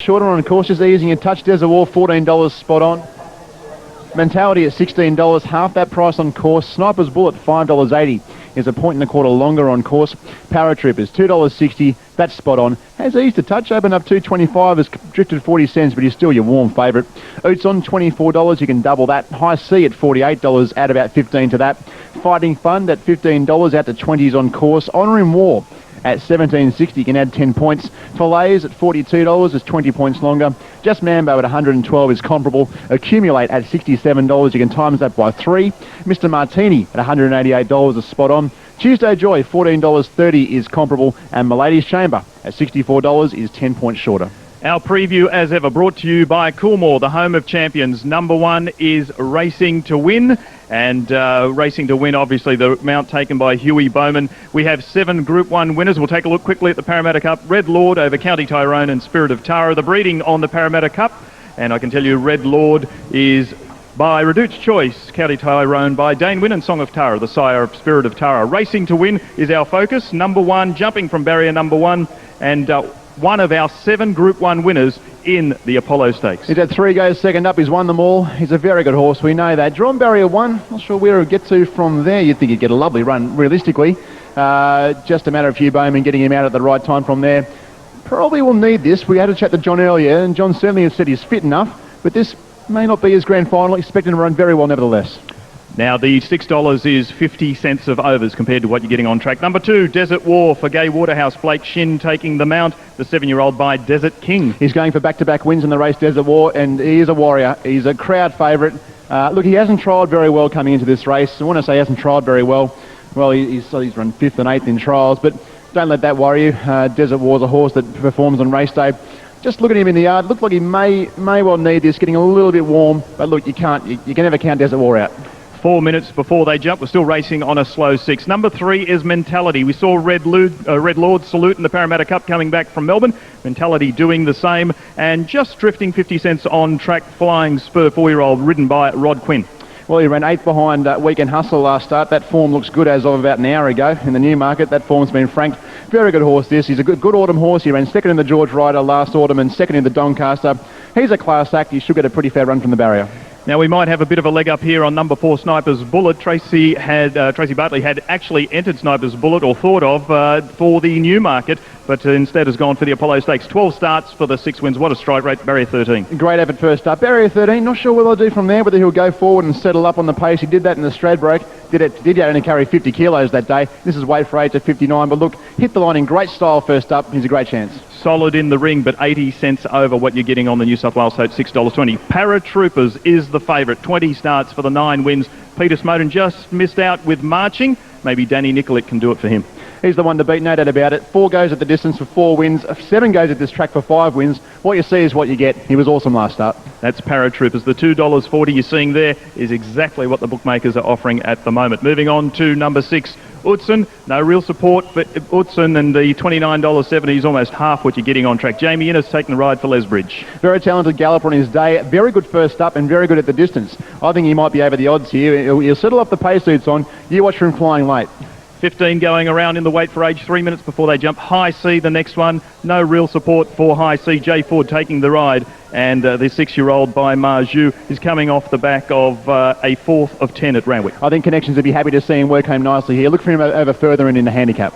shorter on course, just easing a touch. Desert War, $14 spot on. Mentality at $16, half that price on course. Sniper's Bullet, $5.80. Is a point and a quarter longer on course. Paratroopers, $2.60. That's spot on. Has eased a touch, opened up $2.25, has drifted 40 cents, but he's still your warm favourite. Oots on $24, you can double that. High C at $48, add about 15 to that. Fighting Fund at $15, out to 20s on course. Honour in War at $17.60, you can add 10 points. Fillets at $42 is 20 points longer. Just Mambo at $112 is comparable. Accumulate at $67, you can times that by 3. Mr. Martini at $188 is spot on. Tuesday Joy, $14.30 is comparable. And Milady's Chamber at $64 is 10 points shorter. Our preview, as ever, brought to you by Coolmore, the home of champions. Number 1 is Racing to Win. And Racing to Win, obviously, the mount taken by Huey Bowman. We have 7 Group 1 winners. We'll take a look quickly at the Parramatta Cup. Red Lord over County Tyrone and Spirit of Tara. The breeding on the Parramatta Cup. And I can tell you Red Lord is by Reduced Choice, County Tyrone by Dane Wynn and Song of Tara, the sire of Spirit of Tara. Racing to Win is our focus. Number 1, jumping from barrier number 1. And one of our 7 Group 1 winners in the Apollo Stakes. He's had 3 goes second up. He's won them all. He's a very good horse. We know that. Drawn barrier 1. Not sure where he'll get to from there. You'd think he'd get a lovely run, realistically. Just a matter of Hugh Bowman getting him out at the right time from there. Probably will need this. We had a chat to John earlier, and John certainly has said he's fit enough, but this may not be his grand final. Expecting to run very well nevertheless. Now, the $6 is 50 cents of overs compared to what you're getting on track. Number 2, Desert War for Gay Waterhouse. Blake Shin taking the mount, the 7-year-old by Desert King. He's going for back-to-back wins in the race, Desert War, and he is a warrior. He's a crowd favourite. Look, he hasn't trialled very well coming into this race. I want to say he hasn't trialled very well. Well, he's run 5th and 8th in trials, but don't let that worry you. Desert War's a horse that performs on race day. Just look at him in the yard. Looks like he may well need this, getting a little bit warm. But look, you can never count Desert War out. 4 minutes before they jump. We're still racing on a slow 6. Number 3 is Mentality. We saw Red Lord salute in the Parramatta Cup coming back from Melbourne. Mentality doing the same and just drifting 50 cents on track. Flying Spur 4-year-old ridden by Rod Quinn. Well, he ran 8th behind Weekend Hustle last start. That form looks good as of about an hour ago in the Newmarket. That form's been franked. Very good horse this. He's a good autumn horse. He ran 2nd in the George Ryder last autumn and 2nd in the Doncaster. He's a class act. He should get a pretty fair run from the barrier. Now, we might have a bit of a leg up here on number 4, Sniper's Bullet. Tracy Bartley had actually entered Sniper's Bullet, or thought of, for the Newmarket, but instead has gone for the Apollo Stakes. 12 starts for the 6 wins. What a strike rate, barrier 13. Great effort first up. Barrier 13, not sure what they'll do from there, whether he'll go forward and settle up on the pace. He did that in the Stradbroke. Did only carry 50 kilos that day. This is weight for age at 59, but look, hit the line in great style first up. He's a great chance. Solid in the ring, but 80 cents over what you're getting on the New South Wales State, $6.20. Paratroopers is the favourite. 20 starts for the 9 wins. Peter Smoden just missed out with marching. Maybe Danny Nicollet can do it for him. He's the one to beat, no doubt about it. 4 goes at the distance for 4 wins. 7 goes at this track for 5 wins. What you see is what you get. He was awesome last start. That's Paratroopers. The $2.40 you're seeing there is exactly what the bookmakers are offering at the moment. Moving on to number 6, Utson. No real support for Utson, and the $29.70 is almost half what you're getting on track. Jamie Innes taking the ride for Lesbridge. Very talented galloper on his day. Very good first up and very good at the distance. I think he might be over the odds here. He'll settle off the pace Utson. You watch for him flying late. 15 going around in the weight for age, 3 minutes before they jump. High C, the next one. No real support for High C. Jay Ford taking the ride. And the 6-year-old by Marju is coming off the back of a 4th of 10 at Randwick. I think Connections would be happy to see him work home nicely here. Look for him over further and in the handicap.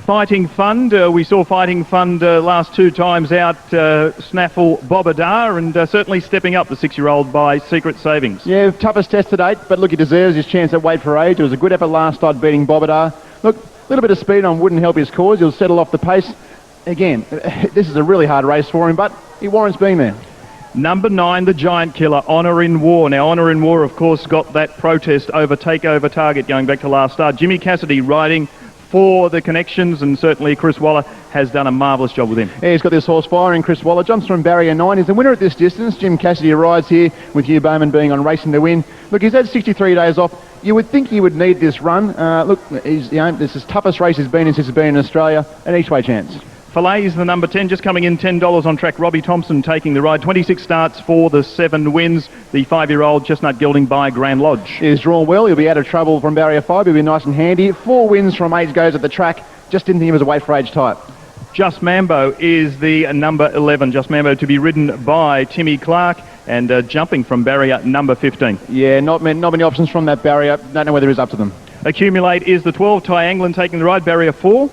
Fighting Fund. We saw Fighting Fund last 2 times out snaffle Bobadar, and certainly stepping up, the 6-year-old by Secret Savings. Yeah, toughest test to date, but look, he deserves his chance at weight for age. It was a good effort last start beating Bobadar. Look, a little bit of speed on wouldn't help his cause. He'll settle off the pace. Again, this is a really hard race for him, but he warrants being there. Number 9, the Giant Killer, Honour in War. Now, Honour in War, of course, got that protest over takeover target going back to last start. Jimmy Cassidy riding for the Connections, and certainly Chris Waller has done a marvellous job with him. Yeah, he's got this horse firing. Chris Waller jumps from barrier 9. He's the winner at this distance. Jim Cassidy rides here with Hugh Bowman being on Racing to Win. Look, he's had 63 days off. You would think he would need this run. Look, this is his toughest race he's been in since he's been in Australia. An each way chance. Filet is the number 10, just coming in $10 on track. Robbie Thompson taking the ride. 26 starts for the 7 wins. The 5-year-old Chestnut Gelding by Grand Lodge. He's drawn well. He'll be out of trouble from barrier 5. He'll be nice and handy. 4 wins from 8 goes at the track. Just didn't think he was a weight for age type. Just Mambo is the number 11. Just Mambo to be ridden by Timmy Clark and jumping from barrier number 15. Yeah, not many options from that barrier. Don't know whether he's up to them. Accumulate is the 12. Ty Anglin taking the ride, barrier 4.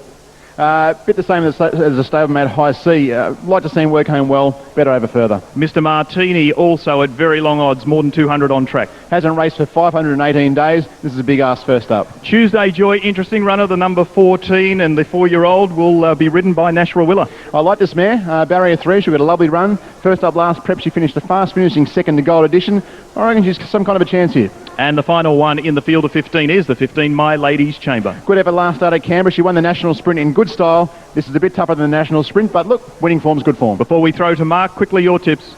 Bit the same as the stablemate High C. Like to see him work home well. Better over further. Mr. Martini also at very long odds, more than 200 on track. Hasn't raced for 518 days. This is a big ask first up. Tuesday Joy, interesting runner, the number 14, and the 4-year-old will be ridden by Nashua Willa. I like this mare. Barrier 3, she got a lovely run. First up last prep, she finished the fast, finishing second to Gold Edition. I reckon she's some kind of a chance here. And the final one in the field of 15 is the 15 My Ladies Chamber. Good effort last start at Canberra. She won the national sprint in good style. This is a bit tougher than the national sprint, but look, winning form's good form. Before we throw to Mark, quickly your tips.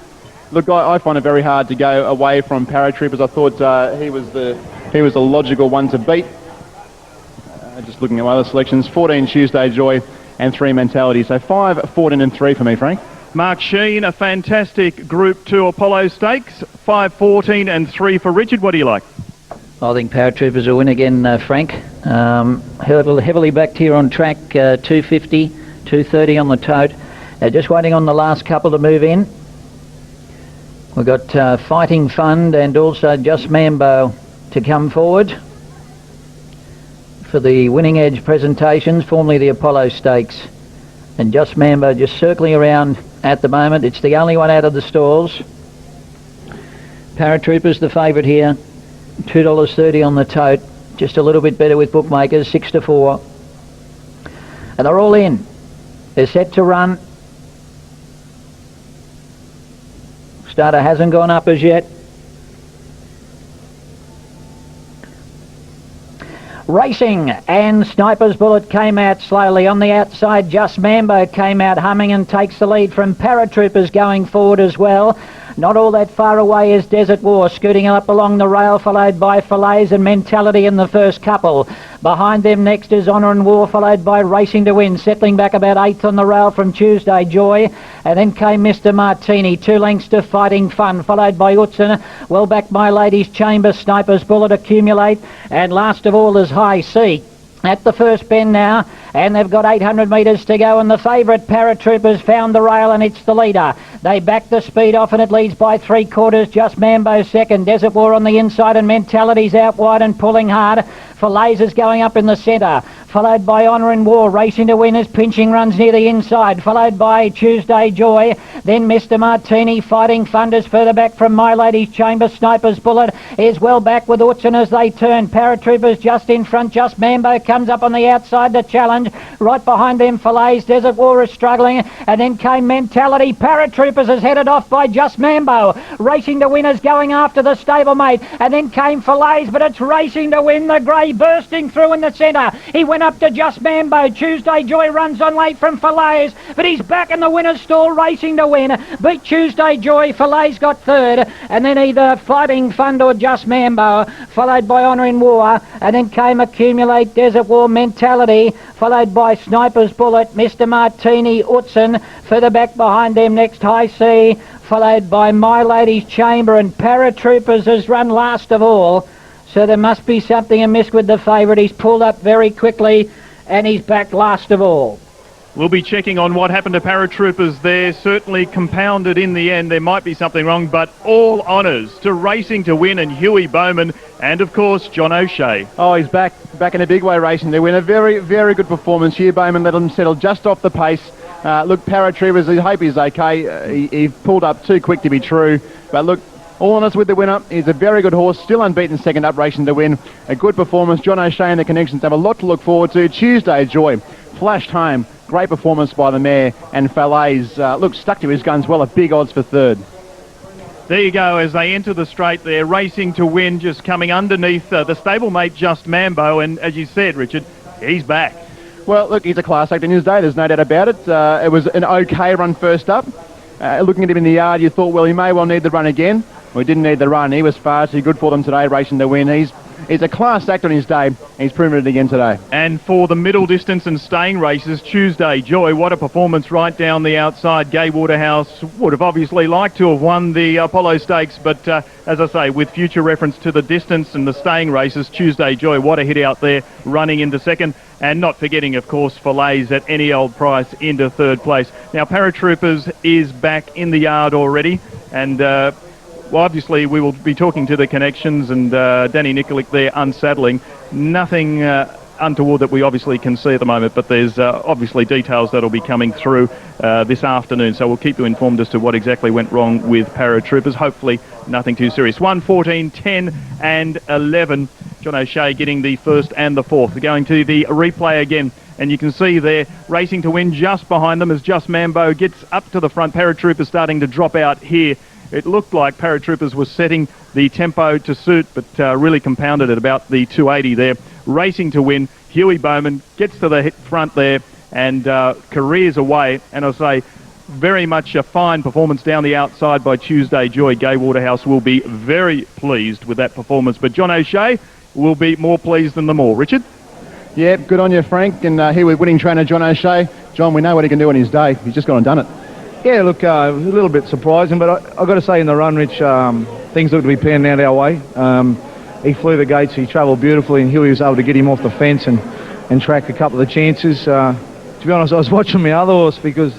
Look, I find it very hard to go away from Paratroopers. I thought he was the logical one to beat. Just looking at my other selections, 14 Tuesday Joy and 3 Mentality. So 5, 14 and 3 for me, Frank. Mark Sheen, a fantastic Group 2 Apollo Stakes, 5, 14 and 3 for Richard. What do you like? I think Paratroopers will win again, Frank. Heavily backed here on track, 250, 230 on the tote. Just waiting on the last couple to move in. We've got Fighting Fund and also Just Mambo to come forward for the Winning Edge presentations, formerly the Apollo Stakes. And Just Mambo just circling around at the moment. It's the only one out of the stalls. Paratroopers the favourite here, $2.30 on the tote. Just a little bit better with bookmakers, 6 to 4. And they're all in. They're set to run. Starter hasn't gone up as yet. Racing, and Sniper's Bullet came out slowly. On the outside, Just Mambo came out humming and takes the lead from Paratroopers going forward as well. Not all that far away is Desert War, scooting up along the rail, followed by Fillets and Mentality in the first couple. Behind them next is Honour and War, followed by Racing to Win, settling back about 8th on the rail from Tuesday Joy. And then came Mr. Martini, 2 lengths to Fighting Fun, followed by Utzon. Well back My Ladies Chamber, Sniper's Bullet, Accumulate. And last of all is High C. At the first bend now, and they've got 800 metres to go, and the favourite Paratroopers found the rail, and it's the leader. They back the speed off, and it leads by 3/4. Just Mambo second, Desert War on the inside, and Mentality's out wide and pulling hard. For Lasers going up in the centre, followed by Honour and War. Racing to Win as pinching runs near the inside, followed by Tuesday Joy. Then Mr. Martini, Fighting Funders further back from My Lady's Chamber. Sniper's Bullet is well back with Utzon as they turn. Paratroopers just in front. Just Mambo comes up on the outside to challenge. Right behind them, Fillets. Desert War is struggling, and then came Mentality. Paratroopers is headed off by Just Mambo. Racing to Win is going after the stablemate, and then came Fillets, but it's Racing to Win. The grey bursting through in the centre. He went up to Just Mambo. Tuesday Joy runs on late from Fillets, but he's back in the winner's stall. Racing to Win beat Tuesday Joy. Fillets got third, and then either Fighting Fund or Just Mambo, followed by Honour in War, and then came Accumulate, Desert War, Mentality, followed by Sniper's Bullet, Mr. Martini, Utzon. Further back behind them next High C, followed by My Lady's Chamber, and Paratroopers has run last of all. So there must be something amiss with the favourite. He's pulled up very quickly, and he's back last of all. We'll be checking on what happened to Paratroopers there. Certainly compounded in the end. There might be something wrong, but all honours to Racing to Win and Huey Bowman, and of course John O'Shea. Oh, he's back in a big way, Racing to Win. A very, very good performance. Huey Bowman let him settle just off the pace. Look, Paratroopers, I hope he's okay. He pulled up too quick to be true, but look, all on us with the winner. He's a very good horse, still unbeaten second up, Racing to Win. A good performance. John O'Shea and the Connections have a lot to look forward to. Tuesday Joy flashed home. Great performance by the mare, and Fillets, look, stuck to his guns well at big odds for third. There you go, as they enter the straight there, Racing to Win just coming underneath the stablemate Just Mambo, and as you said, Richard, he's back. Well, look, he's a class act in his day, there's no doubt about it. It was an okay run first up. Looking at him in the yard, you thought, well, he may well need the run again. Well, he didn't need the run. He was far too good for them today, Racing to Win. He's a class act on his day. He's proven it again today. And for the middle distance and staying races, Tuesday Joy, what a performance right down the outside. Gay Waterhouse would have obviously liked to have won the Apollo Stakes, but as I say, with future reference to the distance and the staying races, Tuesday Joy, what a hit out there, running into second. And not forgetting, of course, Fillets at any old price into third place. Now, Paratroopers is back in the yard already, and well, obviously we will be talking to the connections and Danny Nikolic there unsaddling. Nothing untoward that we obviously can see at the moment, but there's obviously details that'll be coming through this afternoon, so we'll keep you informed as to what exactly went wrong with Paratroopers. Hopefully nothing too serious. 1, 14, 10 and 11. John O'Shea getting the first and the fourth. We're going to the replay again, and you can see there Racing to Win just behind them as Just Mambo gets up to the front. Paratroopers starting to drop out here. It looked like Paratroopers was setting the tempo to suit, but really compounded at about the 280 there. Racing to Win, Huey Bowman gets to the front there and careers away. And I'll say, very much a fine performance down the outside by Tuesday Joy. Gay Waterhouse will be very pleased with that performance, but John O'Shea will be more pleased than them all. Richard? Yeah, good on you, Frank. And here with winning trainer John O'Shea. John, we know what he can do on his day. He's just gone and done it. Yeah, look, it was a little bit surprising, but I've got to say in the run, Rich, things look to be panning out our way. He flew the gates, he travelled beautifully, and Huey was able to get him off the fence and track a couple of the chances. To be honest, I was watching my other horse because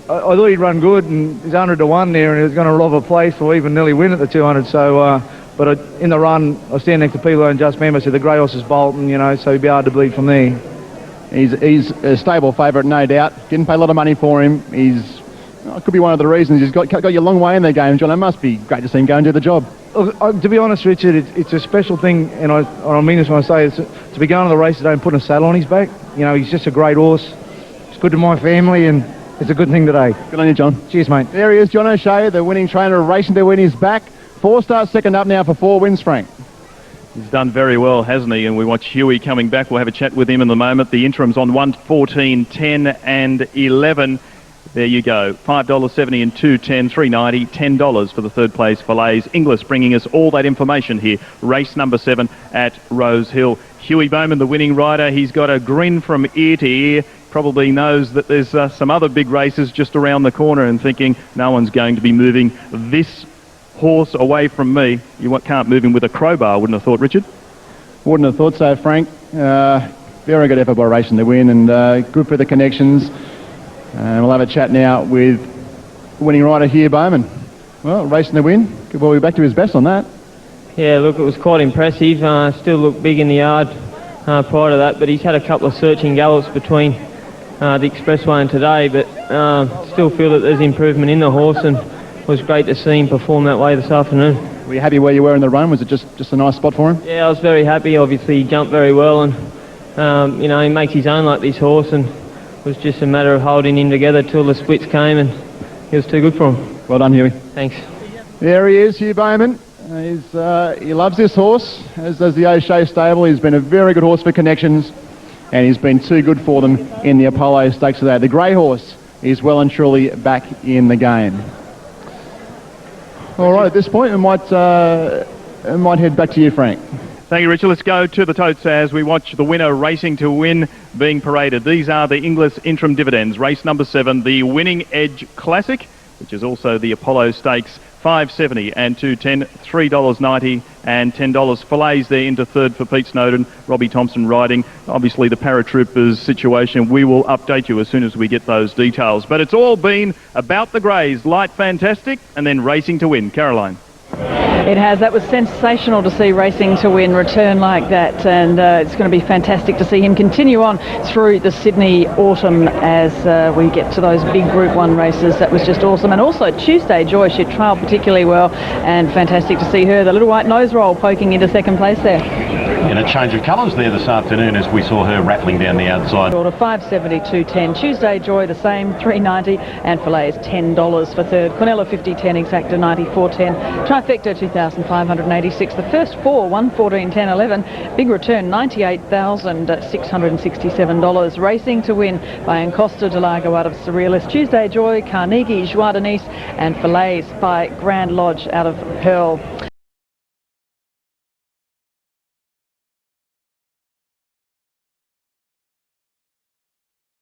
I thought he'd run good, and he's 100 to 1 there, and he was going to rob a place or even nearly win at the 200. So, but in the run, I stand next to people and just remember, I said the grey horse is bolting, you know, so he'd be hard to bleed from there. He's a stable favourite, no doubt. Didn't pay a lot of money for him. It could be one of the reasons he's got you a long way in the game, John. It must be great to see him go and do the job. Look, to be honest, Richard, it's a special thing, and I mean this when I say it, to be going to the race today and putting a saddle on his back. You know, he's just a great horse. It's good to my family, and it's a good thing today. Good on you, John. Cheers, mate. There he is, John O'Shea, the winning trainer of Racing to Win. He's back. 4 starts, second up now for 4 wins, Frank. He's done very well, hasn't he? And we watch Huey coming back. We'll have a chat with him in a moment. The interim's on 1, 14, 10 and 11. There you go. $5.70 and $2.10, $3.90, $10 for the third place Fillets. Inglis bringing us all that information here. Race number 7 at Rosehill. Huey Bowman, the winning rider. He's got a grin from ear to ear. Probably knows that there's some other big races just around the corner and thinking no one's going to be moving this horse away from me. You can't move him with a crowbar, wouldn't have thought, Richard? Wouldn't have thought so, Frank. Very good effort by Racing to Win, and good for the connections. And we'll have a chat now with winning rider Huey Bowman. Well, Racing to Win. Good boy, back to his best on that. Yeah, look, it was quite impressive. Still looked big in the yard prior to that, but he's had a couple of searching gallops between the expressway and today, but still feel that there's improvement in the horse, and it was great to see him perform that way this afternoon. Were you happy where you were in the run? Was it just a nice spot for him? Yeah, I was very happy. Obviously, he jumped very well, and you know, he makes his own like this horse, and it was just a matter of holding him together till the splits came, and it was too good for him. Well done, Huey. Thanks. There he is, Huey Bowman. He loves this horse, as does the O'Shea stable. He's been a very good horse for connections, and he's been too good for them in the Apollo Stakes today. The grey horse is well and truly back in the game. All right, at this point, we might head back to you, Frank. Thank you, Richard. Let's go to the totes as we watch the winner Racing to Win being paraded. These are the Inglis interim dividends. Race number 7, the Winning Edge Classic, which is also the Apollo Stakes. $5.70 and $2.10, $3.90 and $10. Fillets there into third for Pete Snowden. Robbie Thompson riding. Obviously the Paratroopers situation, we will update you as soon as we get those details. But it's all been about the Greys. Light Fantastic and then Racing to Win. Caroline. It has. That was sensational to see Racing to Win return like that, and it's going to be fantastic to see him continue on through the Sydney autumn as we get to those big Group 1 races. That was just awesome. And also Tuesday Joy, she trialled particularly well, and fantastic to see her, the little white nose roll, poking into second place there. In a change of colours there this afternoon as we saw her rattling down the outside. Order $5.70, $2.10. Tuesday Joy the same, $3.90, and Fillets $10 for third. Cornella 50.10, Exacta 94.10. Trifecta 2,586. The first 4, 1, 14, 10, 11. Big return $98,667. Racing to Win by Encosta de Lago out of Surrealist. Tuesday Joy, Carnegie, Joie de Nice, and Fillets by Grand Lodge out of Pearl.